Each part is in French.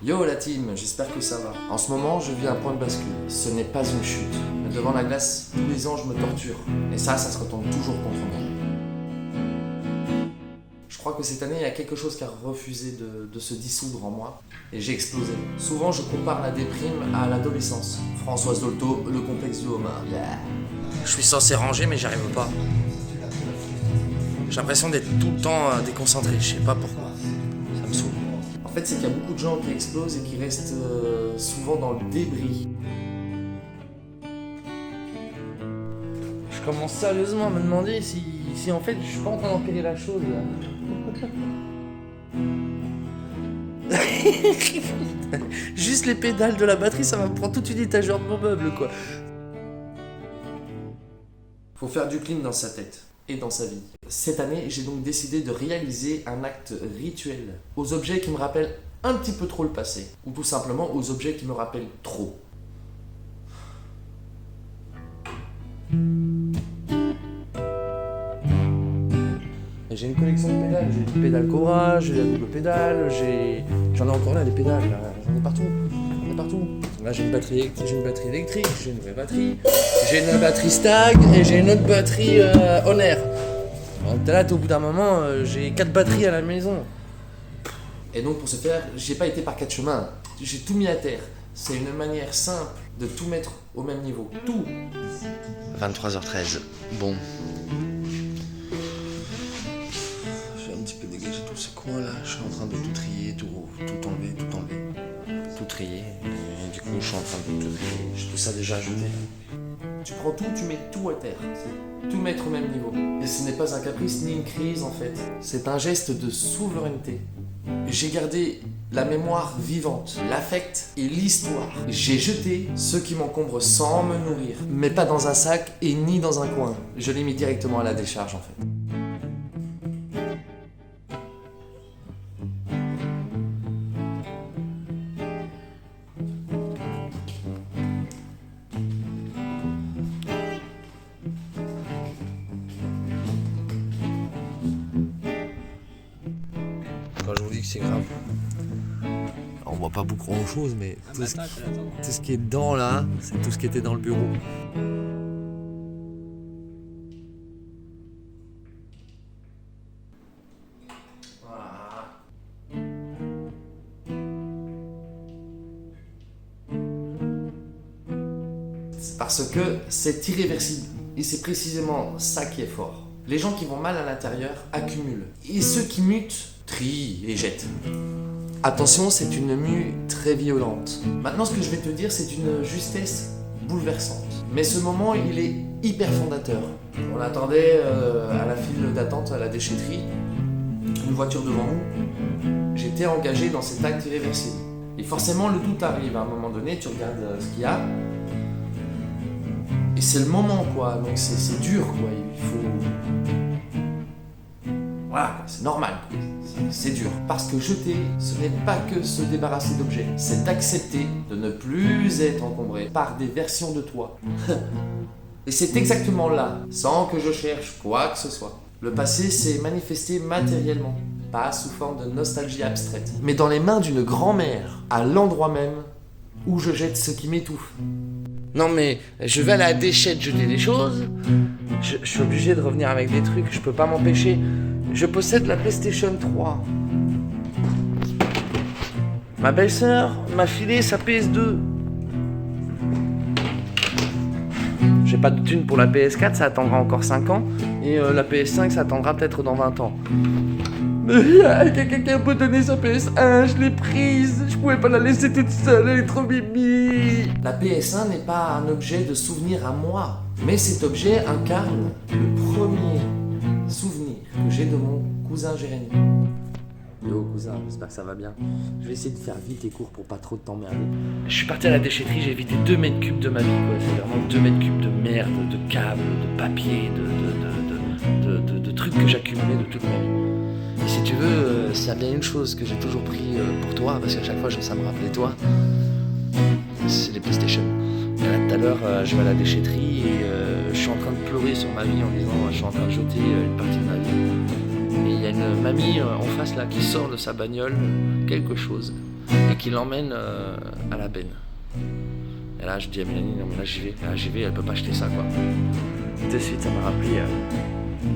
Yo la team, j'espère que ça va. En ce moment, je vis un point de bascule. Ce n'est pas une chute. Mais devant la glace, tous les ans, je me torture. Et ça se retourne toujours contre moi. Je crois que cette année, il y a quelque chose qui a refusé de se dissoudre en moi. Et j'ai explosé. Souvent, je compare la déprime à l'adolescence. Françoise Dolto, le complexe du homard. Yeah. Je suis censé ranger, mais j'y arrive pas. J'ai l'impression d'être tout le temps déconcentré. Je sais pas pourquoi. Ça me saoule. En fait, c'est qu'il y a beaucoup de gens qui explosent et qui restent souvent dans le débris. Je commence sérieusement à me demander si en fait je suis pas en train d'empirer la chose là. Juste les pédales de la batterie, ça va me prendre toute une étagère de mon meuble quoi. Faut faire du clean dans sa tête et dans sa vie. Cette année, j'ai donc décidé de réaliser un acte rituel aux objets qui me rappellent un petit peu trop le passé, ou tout simplement aux objets qui me rappellent trop. J'ai une collection de pédales, j'ai une pédale Cobra, j'ai la double pédale, j'en ai encore là des pédales, là. J'en ai partout. Là j'ai une batterie électrique, j'ai une vraie batterie, j'ai une batterie Stag et j'ai une autre batterie Honor. Là au bout d'un moment, j'ai 4 batteries à la maison. Et donc pour ce faire, j'ai pas été par 4 chemins, j'ai tout mis à terre. C'est une manière simple de tout mettre au même niveau, tout. 23h13, bon. Tous ces coins là, je suis en train de tout trier, tout enlever, tout trier, et du coup je suis en train de tout trier, j'ai tout ça déjà jeté. Tu prends tout, tu mets tout à terre, c'est tout mettre au même niveau. Et ce n'est pas un caprice ni une crise en fait, c'est un geste de souveraineté. J'ai gardé la mémoire vivante, l'affect et l'histoire. J'ai jeté ce qui m'encombre sans me nourrir, mais pas dans un sac et ni dans un coin. Je l'ai mis directement à la décharge en fait. Quand je vous dis que c'est grave, on voit pas beaucoup grand chose, mais tout ce qui est dedans là, c'est tout ce qui était dans le bureau. Voilà. C'est parce que c'est irréversible. Et c'est précisément ça qui est fort. Les gens qui vont mal à l'intérieur accumulent. Et ceux qui mutent trient et jettent. Attention, c'est une mue très violente. Maintenant, ce que je vais te dire, c'est d'une justesse bouleversante. Mais ce moment, il est hyper fondateur. On attendait à la file d'attente à la déchetterie, une voiture devant nous. J'étais engagé dans cet acte irréversible. Et forcément, le doute arrive. À un moment donné, tu regardes ce qu'il y a. Et c'est le moment, quoi. Donc c'est dur, quoi. Il faut... Voilà, c'est normal. C'est dur. Parce que jeter, ce n'est pas que se débarrasser d'objets. C'est accepter de ne plus être encombré par des versions de toi. Et c'est exactement là, sans que je cherche quoi que ce soit. Le passé s'est manifesté matériellement, pas sous forme de nostalgie abstraite, mais dans les mains d'une grand-mère, à l'endroit même où je jette ce qui m'étouffe. Non mais, je vais à la déchette jeter des choses, je suis obligé de revenir avec des trucs, je peux pas m'empêcher. Je possède la PlayStation 3. Ma belle-sœur m'a filé sa PS2. J'ai pas de thune pour la PS4, ça attendra encore 5 ans. Et la PS5, ça attendra peut-être dans 20 ans. Mais quelqu'un peut donner sa PS1, je l'ai prise. Je pouvais pas la laisser toute seule, elle est trop mimi. La PS1 n'est pas un objet de souvenir à moi. Mais cet objet incarne le premier souvenir que j'ai de mon cousin Jérémy. Yo cousin, j'espère que ça va bien. Je vais essayer de faire vite et court pour pas trop t'emmerder. Je suis parti à la déchetterie, j'ai évité 2 mètres cubes de ma vie quoi. C'est vraiment 2 mètres cubes de merde, de câbles, de papier, de trucs que j'accumulais de toute ma vie. Et si tu veux, s'il y a bien une chose que j'ai toujours pris pour toi, parce qu'à chaque fois ça me rappelait toi, c'est les PlayStation. Et là tout à l'heure, je vais à la déchetterie et je suis en train de pleurer sur ma vie en disant je suis en train de jeter une partie de ma vie. Et il y a une mamie en face là qui sort de sa bagnole quelque chose et qui l'emmène à la benne. Et là, je dis à Mélanie, non mais là j'y vais, elle peut pas acheter ça quoi. De suite, ça m'a rappelé,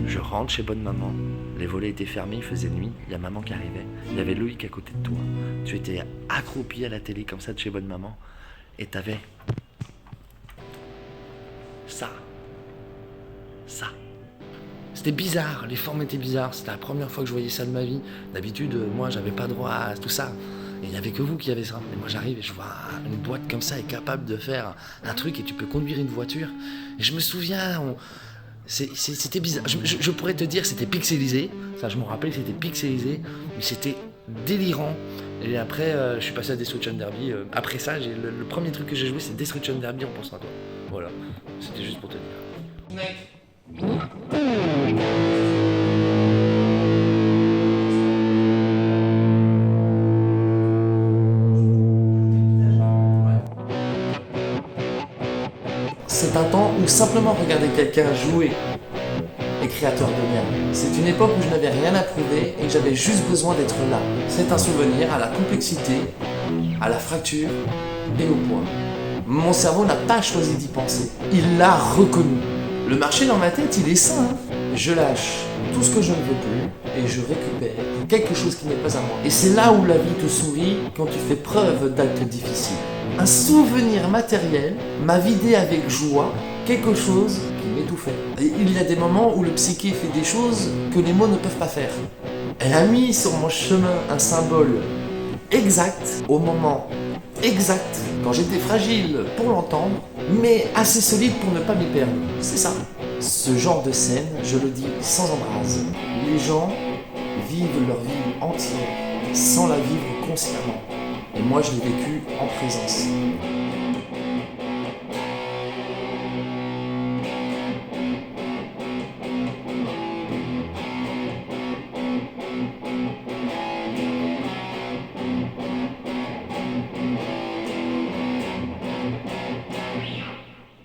je rentre chez Bonne Maman, les volets étaient fermés, il faisait nuit, il y a maman qui arrivait, il y avait Loïc à côté de toi, tu étais accroupi à la télé comme ça de chez Bonne Maman, et t'avais ça. C'était bizarre, les formes étaient bizarres, c'était la première fois que je voyais ça de ma vie. D'habitude, moi j'avais pas droit à tout ça. Et il n'y avait que vous qui avez ça. Et moi j'arrive et je vois une boîte comme ça est capable de faire un truc et tu peux conduire une voiture. Et je me souviens, c'était bizarre. Je pourrais te dire c'était pixelisé. Ça je me rappelle, c'était pixelisé. Mais c'était délirant. Et après, je suis passé à Destruction Derby. Après ça, le premier truc que j'ai joué c'est Destruction Derby, on pensera à toi. Voilà, c'était juste pour te dire. Mec. C'est un temps où simplement regarder quelqu'un jouer est créateur de lien. C'est une époque où je n'avais rien à prouver et que j'avais juste besoin d'être là. C'est un souvenir à la complexité, à la fracture et au poids. Mon cerveau n'a pas choisi d'y penser. Il l'a reconnu. Le marché dans ma tête, il est sain. Je lâche tout ce que je ne veux plus et je récupère quelque chose qui n'est pas à moi. Et c'est là où la vie te sourit quand tu fais preuve d'actes difficiles. Un souvenir matériel m'a vidé avec joie quelque chose qui m'étouffait. Et il y a des moments où le psyché fait des choses que les mots ne peuvent pas faire. Elle a mis sur mon chemin un symbole exact au moment exact, quand j'étais fragile pour l'entendre, mais assez solide pour ne pas m'y perdre. C'est ça. Ce genre de scène, je le dis sans embrase. Les gens vivent leur vie entière sans la vivre consciemment. Et moi, je l'ai vécu en présence.